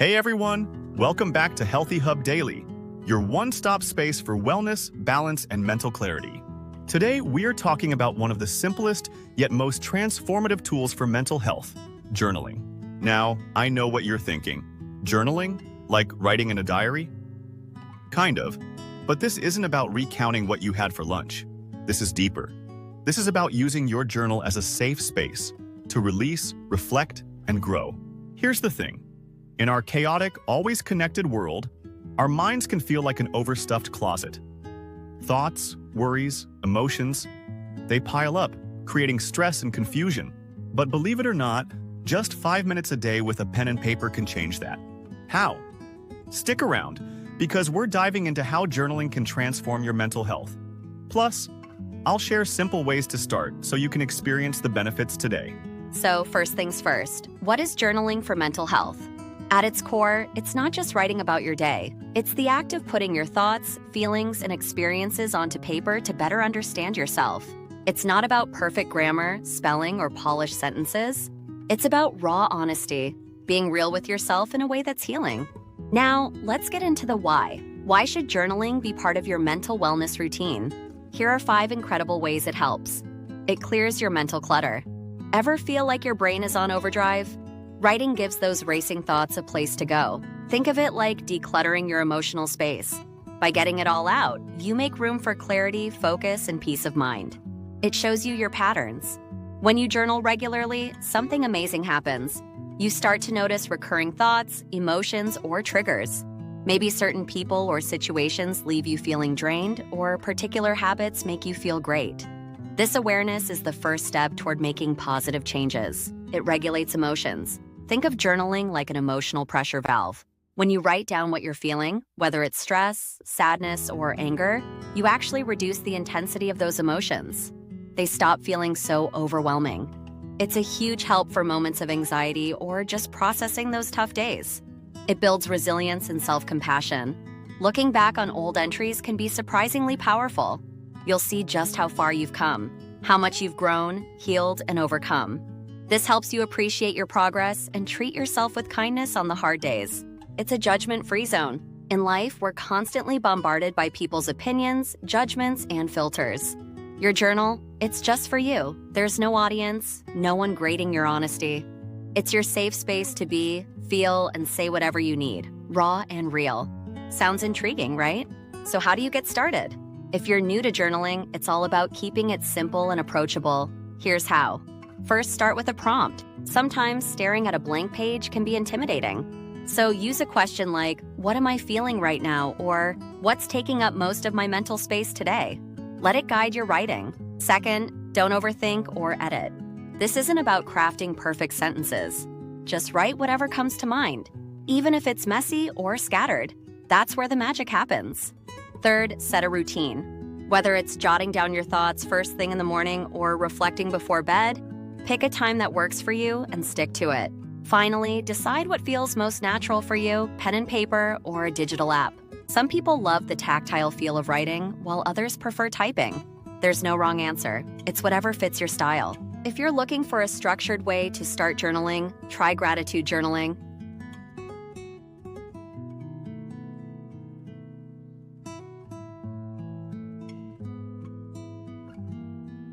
Hey everyone, welcome back to HealthyHub Daily, your one-stop space for wellness, balance, and mental clarity. Today, we're talking about one of the simplest yet most transformative tools for mental health, journaling. Now, I know what you're thinking. Journaling? Like writing in a diary? Kind of. But this isn't about recounting what you had for lunch. This is deeper. This is about using your journal as a safe space to release, reflect, and grow. Here's the thing. In our chaotic, always connected world, our minds can feel like an overstuffed closet. Thoughts, worries, emotions, they pile up, creating stress and confusion. But believe it or not, just 5 minutes a day with a pen and paper can change that. How? Stick around, because we're diving into how journaling can transform your mental health. Plus, I'll share simple ways to start so you can experience the benefits today. So first things first, what is journaling for mental health? At its core, it's not just writing about your day. It's the act of putting your thoughts, feelings, and experiences onto paper to better understand yourself. It's not about perfect grammar, spelling, or polished sentences. It's about raw honesty, being real with yourself in a way that's healing. Now, let's get into the why. Why should journaling be part of your mental wellness routine? Here are 5 incredible ways it helps. It clears your mental clutter. Ever feel like your brain is on overdrive? Writing gives those racing thoughts a place to go. Think of it like decluttering your emotional space. By getting it all out, you make room for clarity, focus, and peace of mind. It shows you your patterns. When you journal regularly, something amazing happens. You start to notice recurring thoughts, emotions, or triggers. Maybe certain people or situations leave you feeling drained, or particular habits make you feel great. This awareness is the first step toward making positive changes. It regulates emotions. Think of journaling like an emotional pressure valve. When you write down what you're feeling, whether it's stress, sadness, or anger, you actually reduce the intensity of those emotions. They stop feeling so overwhelming. It's a huge help for moments of anxiety or just processing those tough days. It builds resilience and self-compassion. Looking back on old entries can be surprisingly powerful. You'll see just how far you've come, how much you've grown, healed, and overcome. This helps you appreciate your progress and treat yourself with kindness on the hard days. It's a judgment-free zone. In life, we're constantly bombarded by people's opinions, judgments, and filters. Your journal, it's just for you. There's no audience, no one grading your honesty. It's your safe space to be, feel, and say whatever you need, raw and real. Sounds intriguing, right? So how do you get started? If you're new to journaling, it's all about keeping it simple and approachable. Here's how. First, start with a prompt. Sometimes staring at a blank page can be intimidating. So use a question like, what am I feeling right now? Or what's taking up most of my mental space today? Let it guide your writing. Second, don't overthink or edit. This isn't about crafting perfect sentences. Just write whatever comes to mind, even if it's messy or scattered. That's where the magic happens. Third, set a routine. Whether it's jotting down your thoughts first thing in the morning or reflecting before bed, pick a time that works for you and stick to it. Finally, decide what feels most natural for you, pen and paper or a digital app. Some people love the tactile feel of writing, while others prefer typing. There's no wrong answer. It's whatever fits your style. If you're looking for a structured way to start journaling, try gratitude journaling.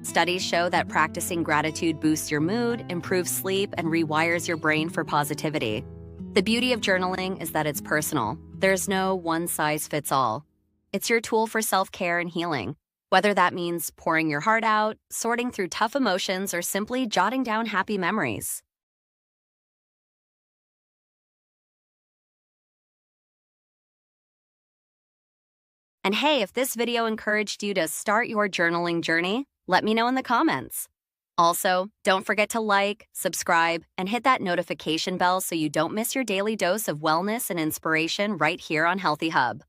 Studies show that practicing gratitude boosts your mood, improves sleep, and rewires your brain for positivity. The beauty of journaling is that it's personal. There's no one-size-fits-all. It's your tool for self-care and healing. Whether that means pouring your heart out, sorting through tough emotions, or simply jotting down happy memories. And hey, if this video encouraged you to start your journaling journey, let me know in the comments. Also, don't forget to like, subscribe, and hit that notification bell so you don't miss your daily dose of wellness and inspiration right here on Healthy Hub.